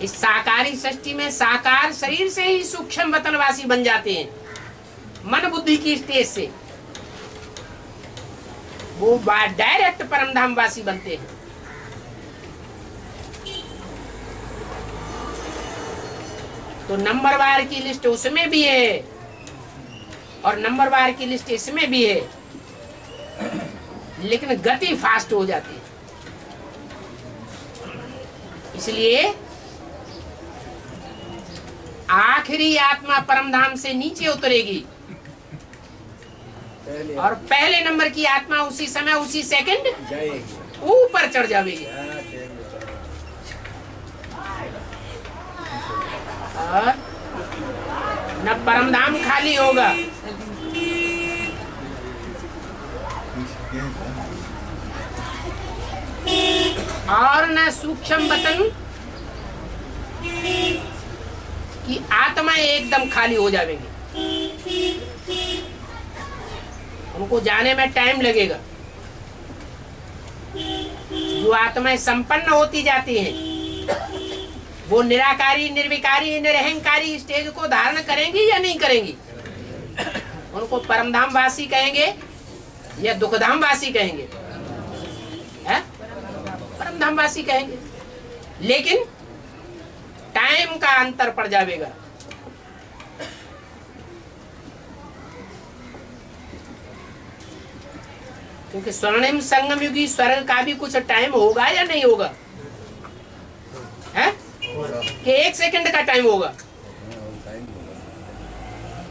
इस साकारी सृष्टि में साकार शरीर से ही सूक्ष्म वतनवासी बन जाते हैं, मन बुद्धि की स्टेज से वो डायरेक्ट परमधामवासी बनते हैं। तो नंबरवार की लिस्ट उसमें भी है और नंबरवार की लिस्ट इसमें भी है, लेकिन गति फास्ट हो जाती है। इसलिए आखिरी आत्मा परमधाम से नीचे उतरेगी और पहले नंबर की आत्मा उसी समय उसी सेकंड ऊपर चढ़ जाएगी। और न परमधाम खाली होगा, और न सूक्ष्म वतन की आत्मा एकदम खाली हो जाएंगी। उनको जाने में टाइम लगेगा। जो आत्माएं संपन्न होती जाती हैं वो निराकारी, निर्विकारी, निरहंकारी स्टेज को धारण करेंगी या नहीं करेंगी? उनको परमधामवासी कहेंगे या दुखधामवासी कहेंगे? है? परमधामवासी कहेंगे, लेकिन टाइम का अंतर पड़ जाएगा। क्योंकि स्वर्णिम संगम युगी स्वर्ग का भी कुछ टाइम होगा या नहीं होगा? है कि एक सेकंड का टाइम होगा?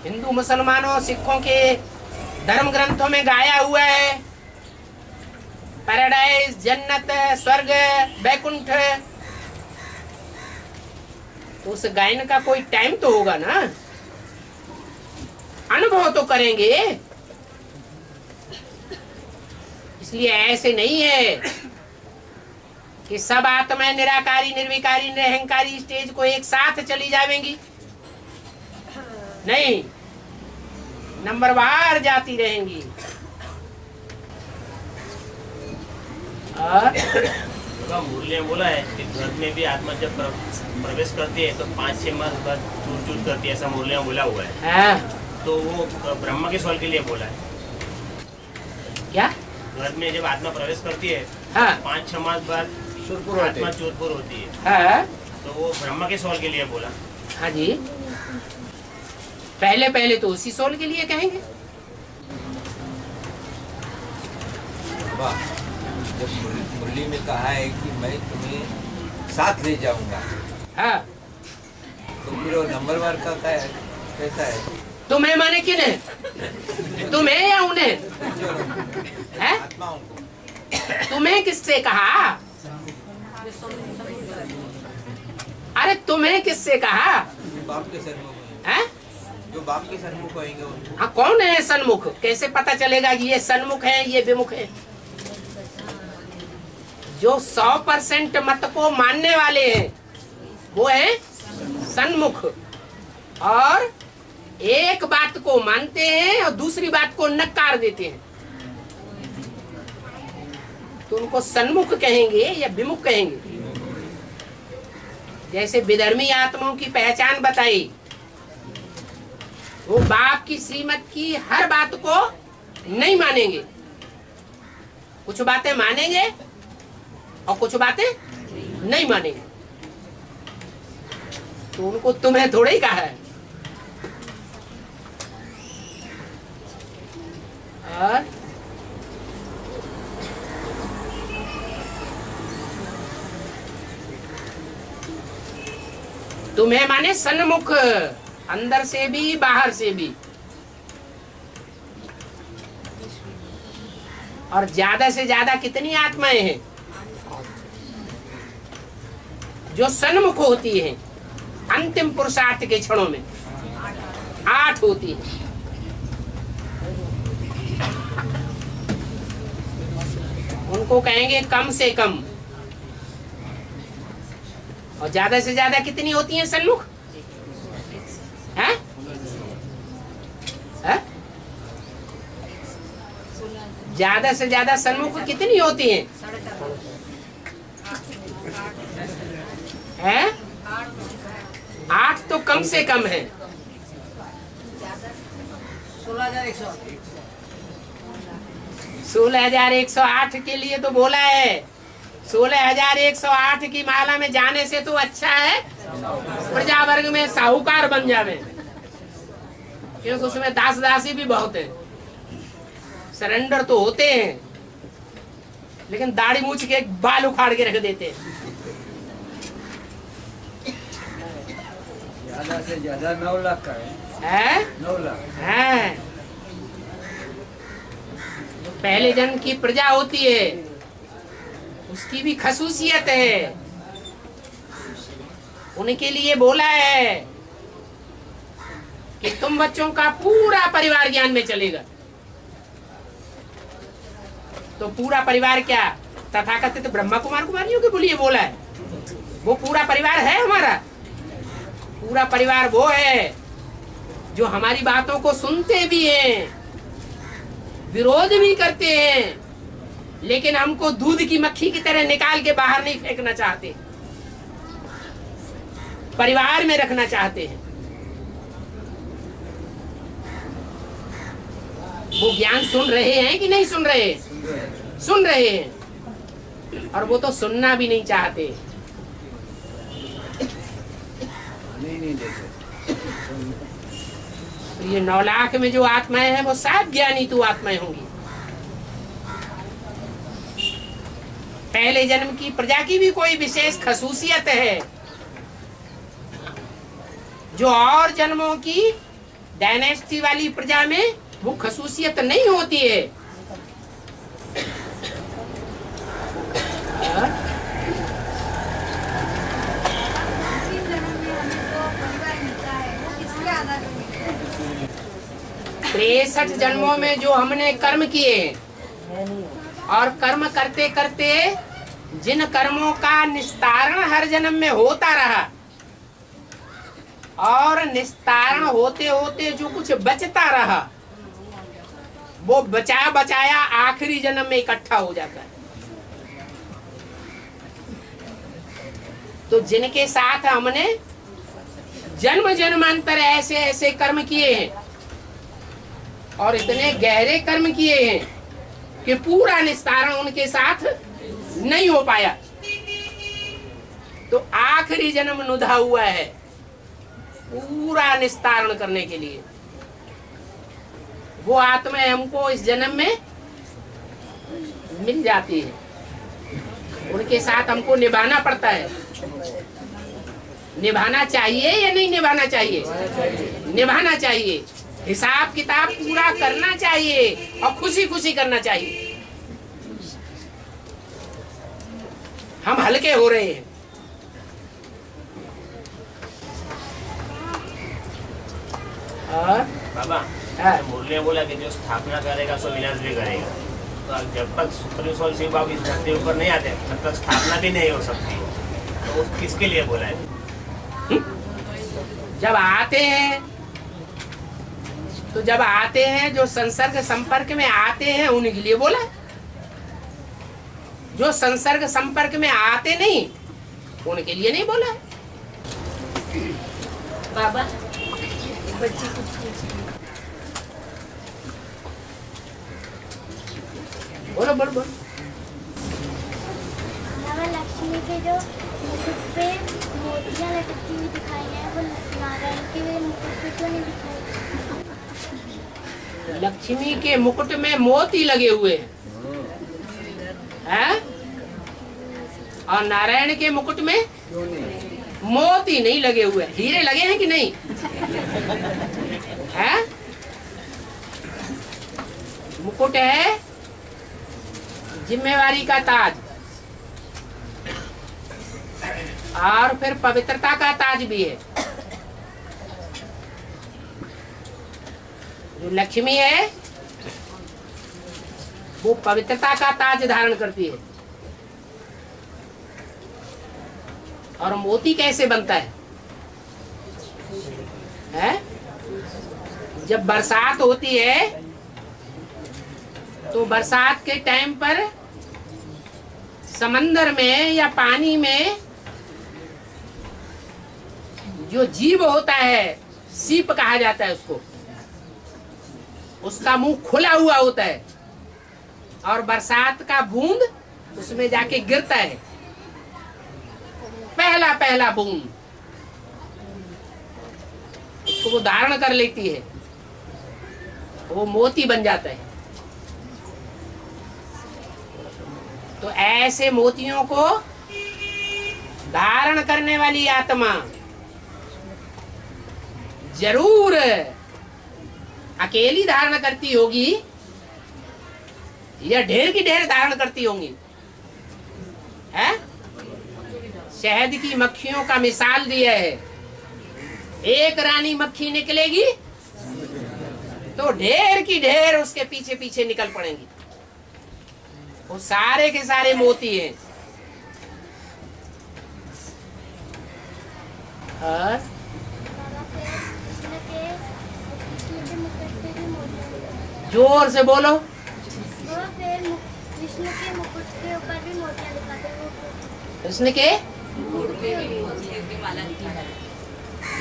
हिंदू, मुसलमानों, सिखों के धर्म ग्रंथों में गाया हुआ है पैराडाइज, जन्नत, स्वर्ग, बैकुंठ। तो उस गायन का कोई टाइम तो होगा ना, अनुभव तो करेंगे। इसलिए ऐसे नहीं है कि सब आत्माएं निराकारी, निर्विकारी, निरहंकारी स्टेज को एक साथ चली जाएंगी। नहीं, नंबरवार जाती रहेंगी। और मुरली बोला है कि घर में भी आत्मा जब प्रवेश करती है तो 5-6 मास बाद चूर करती है, ऐसा मुरली बोला हुआ है। हाँ। तो वो ब्रह्मा के सवाल के लिए बोला है। क्या? घर में जब आत्मा प्रवेश करती है, हाँ, 5-6 मास बाद आत्मा चूरपुर होती है। हाँ, तो वो ब्रह्मा के सवाल के लिए बोला। हाँ जी, पहले पहले तो उसी सोल के लिए कहेंगे। जब मुरली में कहा है कि मैं तुम्हें साथ ले जाऊंगा, हाँ, तो फिर वो नंबरवार का कैसा है? तुम्हें माने किन है? तुम्हें या उन्हें? है? आत्माओं को। तुम्हें किससे कहा? अरे तुम्हें किससे कहा? बाप के सन्मुख है? जो बाप के सन्मुख होंगे उनको। हाँ, कौन है सन्मुख? कैसे पता चलेगा कि ये सन्मुख है ये विमुख है? जो 100% मत को मानने वाले हैं वो है सन्मुख, और एक बात को मानते हैं और दूसरी बात को नकार देते हैं, तो उनको सन्मुख कहेंगे या विमुख कहेंगे? जैसे विधर्मी आत्माओं की पहचान बताई, वो बाप की श्रीमत की हर बात को नहीं मानेंगे, कुछ बातें मानेंगे और कुछ बातें नहीं मानेंगे। तो उनको तुम्हें थोड़ा ही कहा है। और तुम्हें माने सन्मुख, अंदर से भी बाहर से भी। और ज्यादा से ज्यादा कितनी आत्माएं हैं जो सन्मुख होती हैं? अंतिम पुरुषार्थ के क्षणों में 8 होती है। उनको कहेंगे कम से कम। और ज्यादा से ज्यादा कितनी होती हैं सन्मुख? हैं? हैं? ज्यादा से ज्यादा सन्मुख कितनी होती हैं? हैं? तो कम से कम है। 16,108 के लिए तो बोला है। 16,108 की माला में जाने से तो अच्छा है प्रजा वर्ग में साहूकार बन जावे, क्योंकि उसमें दास दासी भी बहुत है। सरेंडर तो होते हैं, लेकिन दाढ़ी मूछ के बाल उखाड़ के रख देते हैं। ज्यादा से ज्यादा 9 लाख का है। 9 लाख है। पहले जन्म की प्रजा होती है, उसकी भी खसूसियत है। उनके लिए बोला है कि तुम बच्चों का पूरा परिवार ज्ञान में चलेगा। तो पूरा परिवार क्या, तथाकथित ब्रह्मा कुमार कुमारियों के लिए बोला है? वो पूरा परिवार है हमारा। पूरा परिवार वो है जो हमारी बातों को सुनते भी हैं, विरोध भी करते हैं, लेकिन हमको दूध की मक्खी की तरह निकाल के बाहर नहीं फेंकना चाहते, परिवार में रखना चाहते हैं। वो ज्ञान सुन रहे हैं कि नहीं सुन रहे? सुन रहे हैं, और वो तो सुनना भी नहीं चाहते। नहीं देते। तो ये 9 लाख में जो आत्माएं हैं वो सब ज्ञानी तू आत्माएं होंगी। पहले जन्म की प्रजा की भी कोई विशेष खसूसियत है जो और जन्मों की डायनेस्टी वाली प्रजा में वो खसूसियत नहीं होती है। तिरसठ जन्मों में जो हमने कर्म किए और कर्म करते करते जिन कर्मों का निस्तारण हर जन्म में होता रहा, और निस्तारण होते होते जो कुछ बचता रहा, वो बचा बचाया आखिरी जन्म में इकट्ठा हो जाता है। तो जिनके साथ हमने जन्म जन्मांतर ऐसे ऐसे कर्म किए हैं और इतने गहरे कर्म किए हैं कि पूरा निस्तारण उनके साथ नहीं हो पाया, तो आखिरी जन्म नुधा हुआ है पूरा निस्तारण करने के लिए। वो आत्माएं हमको इस जन्म में मिल जाती है, उनके साथ हमको निभाना पड़ता है। निभाना चाहिए या नहीं निभाना चाहिए? निभाना चाहिए। हिसाब किताब पूरा करना चाहिए और खुशी खुशी करना चाहिए। हम हल्के हो रहे हैं। और बाबा, मुरली ने बोला कि जो स्थापना करेगा सो विनाश भी करेगा। तो जब तक सुप्रीम सोल शिव बाबू इस धरती ऊपर नहीं आते तब तक स्थापना भी नहीं हो सकती। तो वो किसके लिए बोला है? जब आते हैं जो संसर्ग संपर्क में आते हैं उन्हीं के लिए बोला। जो संसर्ग संपर्क में आते नहीं उनके लिए नहीं बोला है। बाबा बच्ची कुछ बोलो बोलो बोलो। लक्ष्मी के जो मुकुट पे मोतियां लटकती हुई दिखाई है, वो नारायण के मुकुट पे क्यों नहीं दिखाई? लक्ष्मी के मुकुट में मोती लगे हुए हैं, और नारायण के मुकुट में मोती नहीं लगे हुए। हीरे लगे हैं कि नहीं? हैं? मुकुट है जिम्मेवारी का ताज, और फिर पवित्रता का ताज भी है। जो लक्ष्मी है वो पवित्रता का ताज धारण करती है। और मोती कैसे बनता है? जब बरसात होती है तो बरसात के टाइम पर समंदर में या पानी में जो जीव होता है, सीप कहा जाता है उसको, उसका मुंह खुला हुआ होता है और बरसात का बूंद उसमें जाके गिरता है, पहला पहला बूंद उसको वो धारण कर लेती है, वो मोती बन जाता है। तो ऐसे मोतियों को धारण करने वाली आत्मा जरूर अकेली धारण करती होगी या ढेर की ढेर धारण करती होंगी, है? शहद की मक्खियों का मिसाल दिया है। एक रानी मक्खी निकलेगी तो ढेर की ढेर उसके पीछे पीछे निकल पड़ेंगी। वो सारे के सारे मोती हैं। और जोर से बोलो। वो फिर विष्णु के मुकुट के ऊपर भी मोतियां दिखाते हैं। कृष्ण के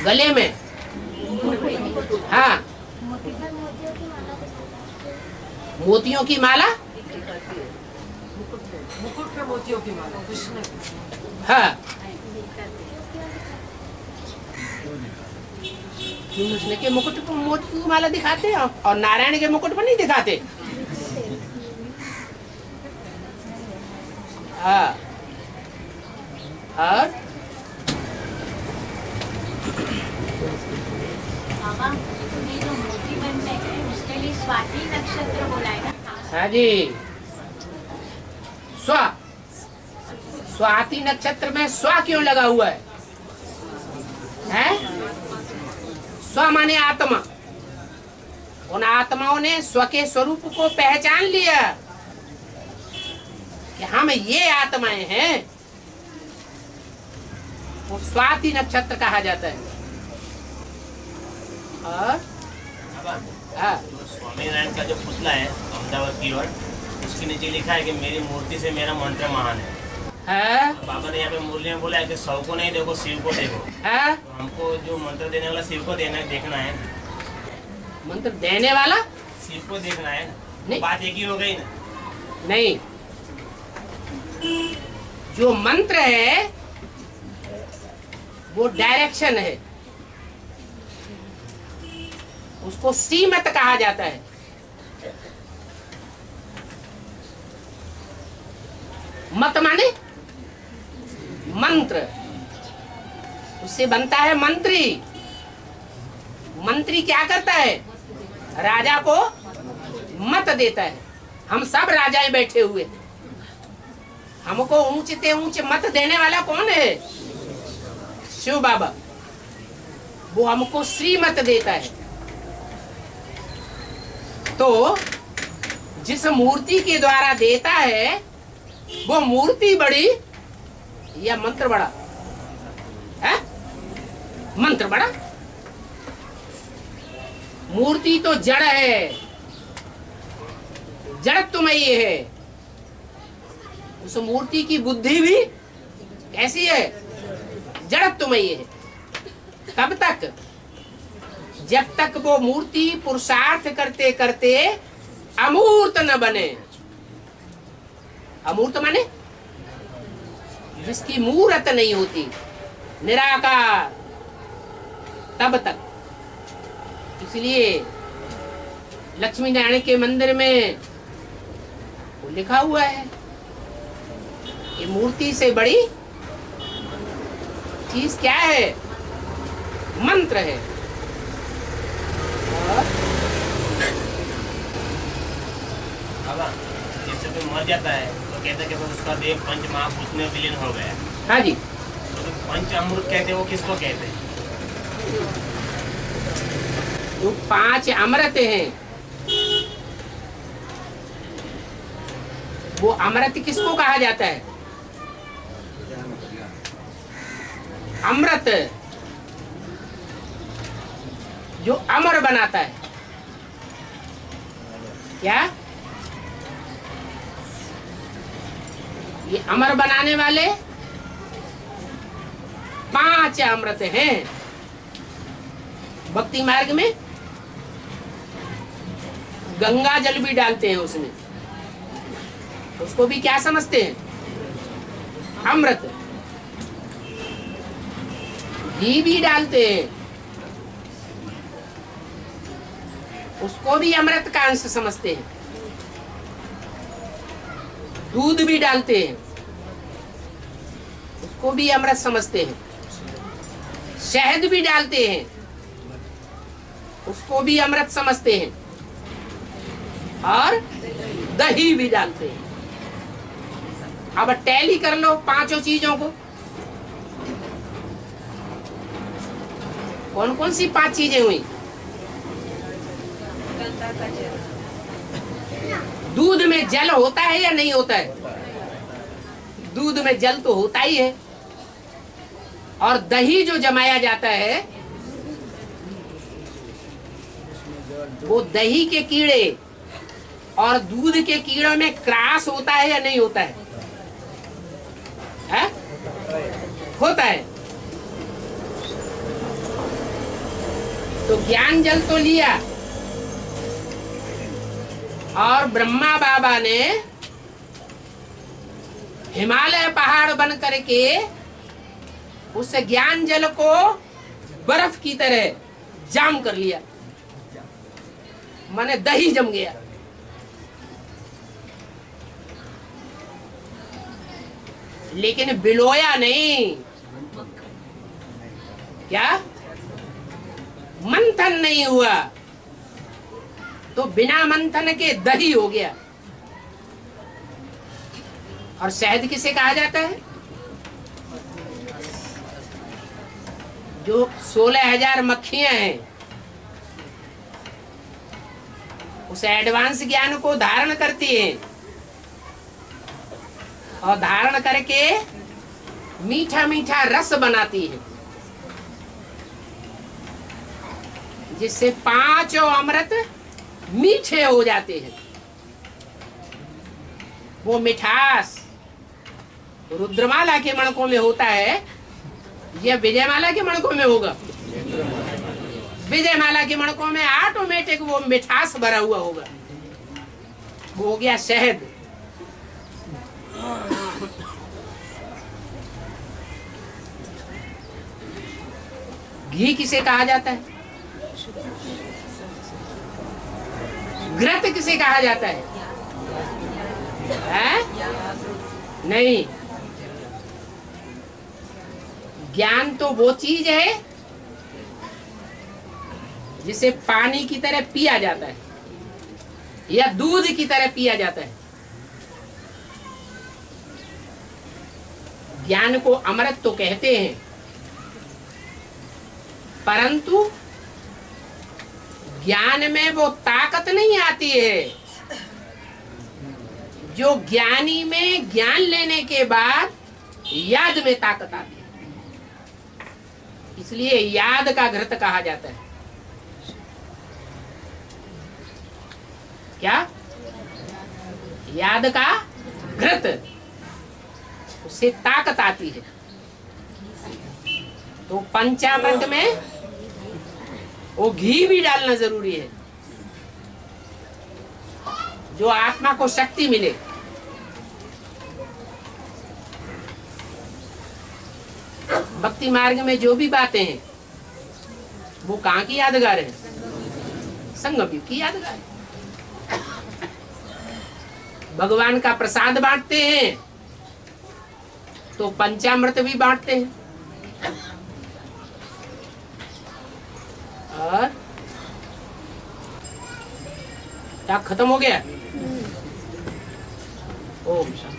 गले में, हाँ, मोतियों की माला, मुकुट पे मोतियों की माला कृष्ण की। हाँ, कृष्ण के मुकुट पर मोती की माला दिखाते हैं और नारायण के मुकुट पर नहीं दिखाते। हाँ, और बाबा ये जो मोती बनते हैं उसके लिए स्वाति नक्षत्र बोला है ना? हाँ जी, स्वाति नक्षत्र में स्व क्यों लगा हुआ है? स्व माने आत्मा। उन आत्माओं ने स्व के स्वरूप को पहचान लिया कि हम ये आत्माएं हैं। वो स्वाति नक्षत्र कहा जाता है। और स्वामी नारायण का जो पुतला है अहमदाबाद की ओर, उसके नीचे लिखा है कि मेरी मूर्ति से मेरा मंत्र महान है। बाबा ने यहाँ पे मुरली में बोला है कि सौ को नहीं देखो, शिव को देखो। तो हमको जो मंत्र देने वाला शिव को देखना है। मंत्र देने वाला शिव को देखना है। नहीं, बात एक ही हो गई ना? नहीं, जो मंत्र है वो डायरेक्शन है, उसको सीमत कहा जाता है। मत माने मंत्र, उससे बनता है मंत्री। मंत्री क्या करता है? राजा को मत देता है। हम सब राजाएं बैठे हुए, हमको ऊंचे ऊंचे मत देने वाला कौन है? शिव बाबा। वो हमको श्रीमत देता है। तो जिस मूर्ति के द्वारा देता है वो मूर्ति बड़ी या मंत्र बड़ा है? मंत्र बड़ा। मूर्ति तो जड़ है, जड़त्वमयी है। उस मूर्ति की बुद्धि भी कैसी है? जड़त्वमयी है। कब तक? जब तक वो मूर्ति पुरुषार्थ करते करते अमूर्त न बने। अमूर्त माने जिसकी मूर्त नहीं होती, निराकार, तब तक। इसलिए लक्ष्मी नारायण के मंदिर में वो लिखा हुआ है कि मूर्ति से बड़ी चीज क्या है? मंत्र है। बाबा, जैसे कोई मर जाता है तो कहते हैं कि उसका देह पंच महाभूत में विलीन हो गया। हाँ जी। तो पंच अमृत कहते हैं, वो किसको कहते हैं? जो 5 अमृत हैं, वो अमृत किसको कहा जाता है? अमृत जो अमर बनाता है। क्या? ये अमर बनाने वाले 5 अमृत हैं। भक्ति मार्ग में गंगा जल भी डालते हैं उसमें, उसको भी क्या समझते हैं? अमृत। घी भी डालते हैं, उसको भी अमृत का अंश समझते हैं। दूध भी डालते हैं, उसको भी अमृत समझते हैं। शहद भी डालते हैं, उसको भी अमृत समझते हैं। और दही भी डालते हैं। अब टैली कर लो पांचों चीजों को। कौन कौन सी 5 चीजें हुई? दूध में जल होता है या नहीं होता है? दूध में जल तो होता ही है। और दही जो जमाया जाता है, वो दही के कीड़े और दूध के कीड़ों में क्रॉस होता है या नहीं होता है? होता है। तो ज्ञान जल तो लिया, और ब्रह्मा बाबा ने हिमालय पहाड़ बन करके उस ज्ञान जल को बर्फ की तरह जाम कर लिया, माने दही जम गया। लेकिन बिलोया नहीं। क्या? मंथन नहीं हुआ, तो बिना मंथन के दही हो गया। और शहद किसे कहा जाता है? जो 16,000 मक्खियां हैं, उस एडवांस ज्ञान को धारण करती हैं, और धारण करके मीठा मीठा रस बनाती है, जिससे 5 अमृत मीठे हो जाते हैं। वो मिठास रुद्रमाला के मणकों में होता है या विजयमाला के मणकों में होगा? विजयमाला के मणकों में ऑटोमेटिक वो मिठास भरा हुआ होगा। वो हो गया शहद। घी किसे कहा जाता है? घृत किसे कहा जाता है? नहीं, ज्ञान तो वो चीज है जिसे पानी की तरह पिया जाता है या दूध की तरह पिया जाता है। ज्ञान को अमृत तो कहते हैं, परंतु ज्ञान में वो ताकत नहीं आती है जो ज्ञानी में ज्ञान लेने के बाद याद में ताकत आती है। इसलिए याद का घृत कहा जाता है। क्या? याद का घृत, उससे ताकत आती है। तो पंचामृत में वो घी भी डालना जरूरी है, जो आत्मा को शक्ति मिले। भक्ति मार्ग में जो भी बातें हैं वो कहाँ की यादगार है? संगम युग की यादगार है। भगवान का प्रसाद बांटते हैं तो पंचामृत भी बांटते हैं। और क्या खत्म हो गया? ओम शांति।